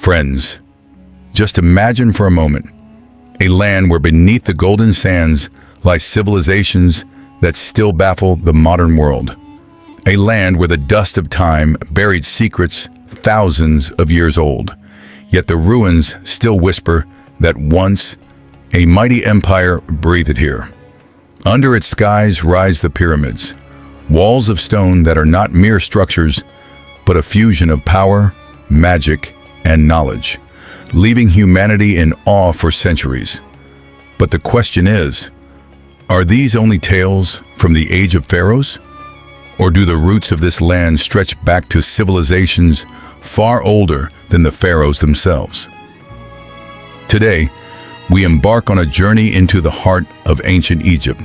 Friends, just imagine for a moment a land where beneath the golden sands lie civilizations that still baffle the modern world. A land where the dust of time buried secrets thousands of years old, yet the ruins still whisper that once a mighty empire breathed here. Under its skies rise the pyramids, walls of stone that are not mere structures, but a fusion of power, magic, and knowledge, leaving humanity in awe for centuries. But the question is, are these only tales from the age of pharaohs? Or do the roots of this land stretch back to civilizations far older than the pharaohs themselves? Today, we embark on a journey into the heart of ancient Egypt,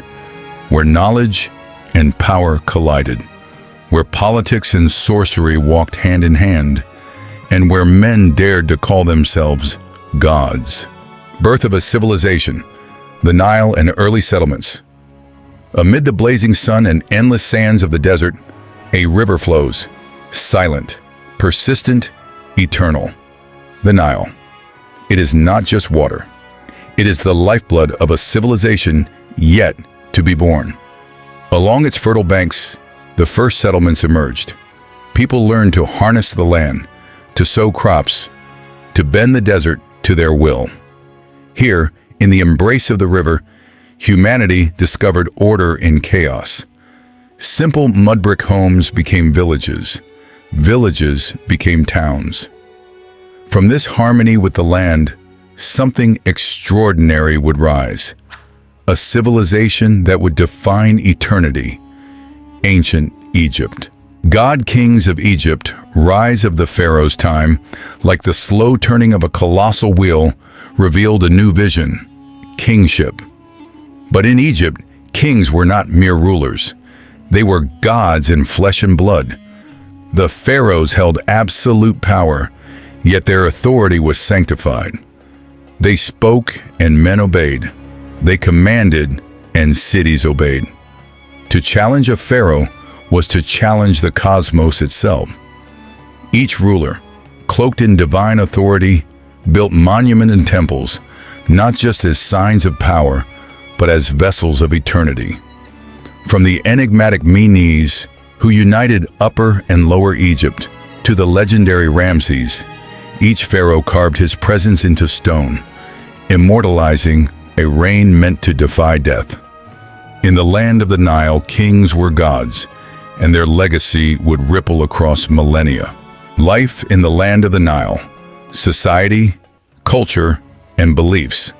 where knowledge and power collided, where politics and sorcery walked hand in hand, and where men dared to call themselves gods. Birth of a civilization, the Nile and early settlements. Amid the blazing sun and endless sands of the desert, a river flows, silent, persistent, eternal. The Nile. It is not just water. It is the lifeblood of a civilization yet to be born. Along its fertile banks, the first settlements emerged. People learned to harness the land, to sow crops, to bend the desert to their will. Here, in the embrace of the river, humanity discovered order in chaos. Simple mud brick homes became villages. Villages became towns. From this harmony with the land, something extraordinary would rise. A civilization that would define eternity. Ancient Egypt. God kings of Egypt, rise of the pharaohs' time, like the slow turning of a colossal wheel, revealed a new vision: kingship. But in Egypt, kings were not mere rulers. They were gods in flesh and blood. The pharaohs held absolute power, yet their authority was sanctified. They spoke and men obeyed. They commanded and cities obeyed. To challenge a pharaoh was to challenge the cosmos itself. Each ruler, cloaked in divine authority, built monuments and temples, not just as signs of power, but as vessels of eternity. From the enigmatic Menes, who united Upper and Lower Egypt, to the legendary Ramses, each pharaoh carved his presence into stone, immortalizing a reign meant to defy death. In the land of the Nile, kings were gods, and their legacy would ripple across millennia. Life in the land of the Nile, society, culture, and beliefs.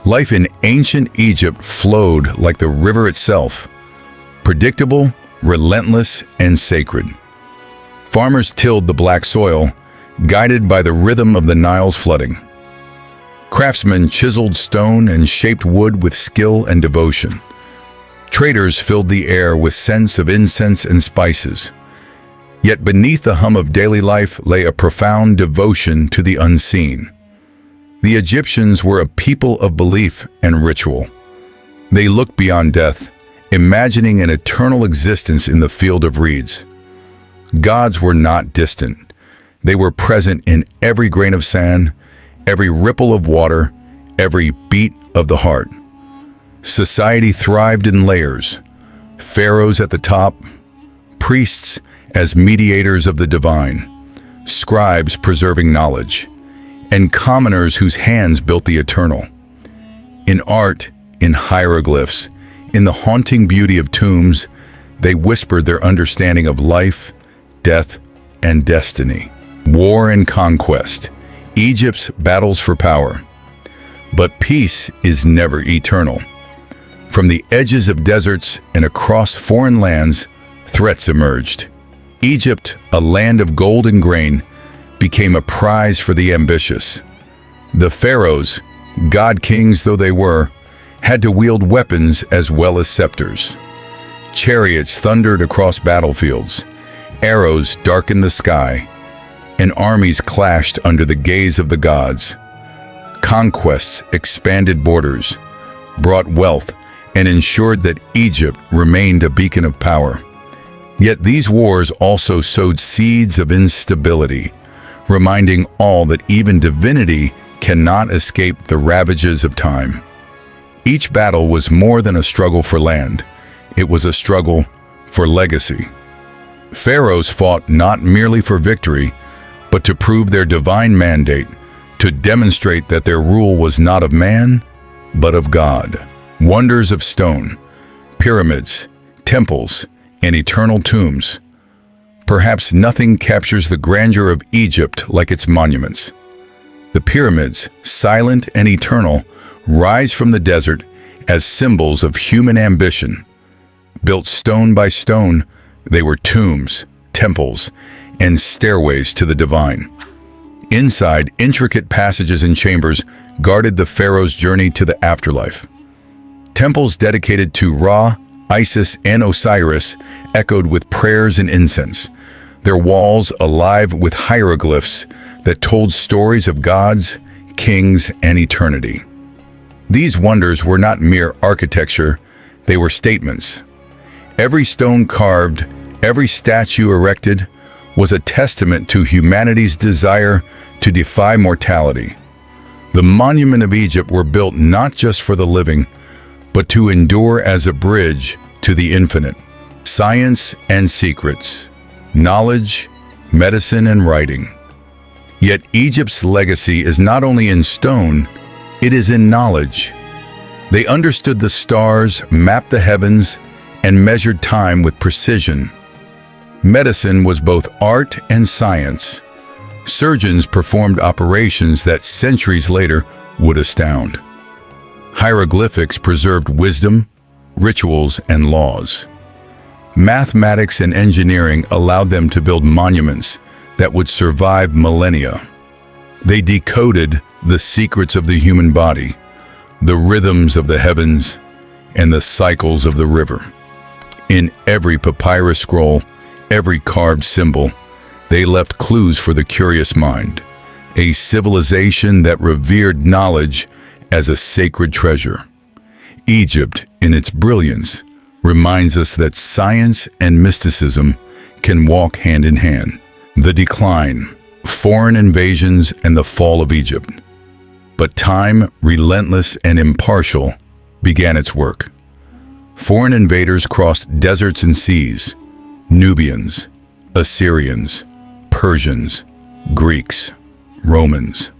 Life in ancient Egypt flowed like the river itself, predictable, relentless, and sacred. Farmers tilled the black soil, guided by the rhythm of the Nile's flooding. Craftsmen chiseled stone and shaped wood with skill and devotion. Traders filled the air with scents of incense and spices. Yet beneath the hum of daily life lay a profound devotion to the unseen. The Egyptians were a people of belief and ritual. They looked beyond death, imagining an eternal existence in the field of reeds. Gods were not distant. They were present in every grain of sand, every ripple of water, every beat of the heart. Society thrived in layers, pharaohs at the top, priests as mediators of the divine, scribes preserving knowledge, and commoners whose hands built the eternal. In art, in hieroglyphs, in the haunting beauty of tombs, they whispered their understanding of life, death, and destiny. War and conquest, Egypt's battles for power. But peace is never eternal. From the edges of deserts and across foreign lands, threats emerged. Egypt, a land of gold and grain, became a prize for the ambitious. The pharaohs, god kings though they were, had to wield weapons as well as scepters. Chariots thundered across battlefields, arrows darkened the sky, and armies clashed under the gaze of the gods. Conquests expanded borders, brought wealth, and ensured that Egypt remained a beacon of power. Yet these wars also sowed seeds of instability, reminding all that even divinity cannot escape the ravages of time. Each battle was more than a struggle for land. It was a struggle for legacy. Pharaohs fought not merely for victory, but to prove their divine mandate, to demonstrate that their rule was not of man, but of God. Wonders of stone, pyramids, temples, and eternal tombs. Perhaps nothing captures the grandeur of Egypt like its monuments. The pyramids, silent and eternal, rise from the desert as symbols of human ambition. Built stone by stone, they were tombs, temples, and stairways to the divine. Inside, intricate passages and chambers guarded the pharaoh's journey to the afterlife. Temples dedicated to Ra, Isis, and Osiris echoed with prayers and incense, their walls alive with hieroglyphs that told stories of gods, kings, and eternity. These wonders were not mere architecture, they were statements. Every stone carved, every statue erected, was a testament to humanity's desire to defy mortality. The monuments of Egypt were built not just for the living, but to endure as a bridge to the infinite. Science and secrets, knowledge, medicine, and writing. Yet Egypt's legacy is not only in stone, it is in knowledge. They understood the stars, mapped the heavens, and measured time with precision. Medicine was both art and science. Surgeons performed operations that centuries later would astound. Hieroglyphics preserved wisdom, rituals, and laws. Mathematics and engineering allowed them to build monuments that would survive millennia. They decoded the secrets of the human body, the rhythms of the heavens, and the cycles of the river. In every papyrus scroll, every carved symbol, they left clues for the curious mind, a civilization that revered knowledge as a sacred treasure. Egypt, in its brilliance, reminds us that science and mysticism can walk hand in hand. The decline, foreign invasions, and the fall of Egypt. But time, relentless and impartial, began its work. Foreign invaders crossed deserts and seas. Nubians, Assyrians, Persians, Greeks, Romans.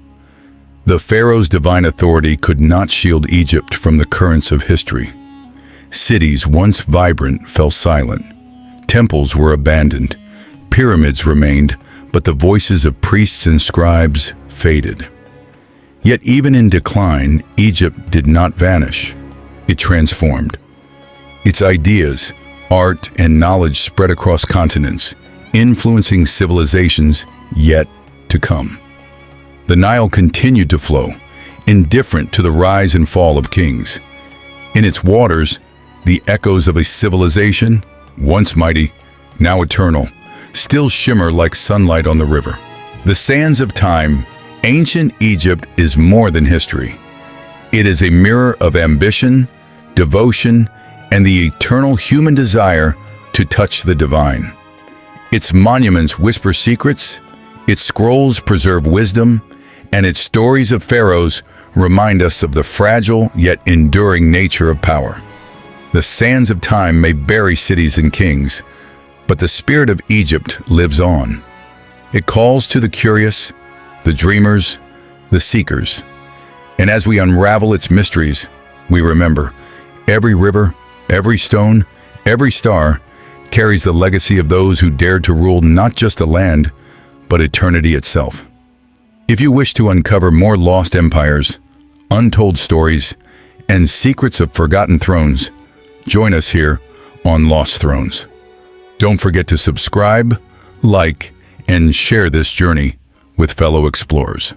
The pharaoh's divine authority could not shield Egypt from the currents of history. Cities once vibrant fell silent. Temples were abandoned. Pyramids remained, but the voices of priests and scribes faded. Yet even in decline, Egypt did not vanish. It transformed. Its ideas, art, and knowledge spread across continents, influencing civilizations yet to come. The Nile continued to flow, indifferent to the rise and fall of kings. In its waters, the echoes of a civilization, once mighty, now eternal, still shimmer like sunlight on the river. The sands of time, ancient Egypt is more than history. It is a mirror of ambition, devotion, and the eternal human desire to touch the divine. Its monuments whisper secrets, its scrolls preserve wisdom, and its stories of pharaohs remind us of the fragile yet enduring nature of power. The sands of time may bury cities and kings, but the spirit of Egypt lives on. It calls to the curious, the dreamers, the seekers. And as we unravel its mysteries, we remember every river, every stone, every star carries the legacy of those who dared to rule not just a land, but eternity itself. If you wish to uncover more lost empires, untold stories, and secrets of forgotten thrones, join us here on Lost Thrones. Don't forget to subscribe, like, and share this journey with fellow explorers.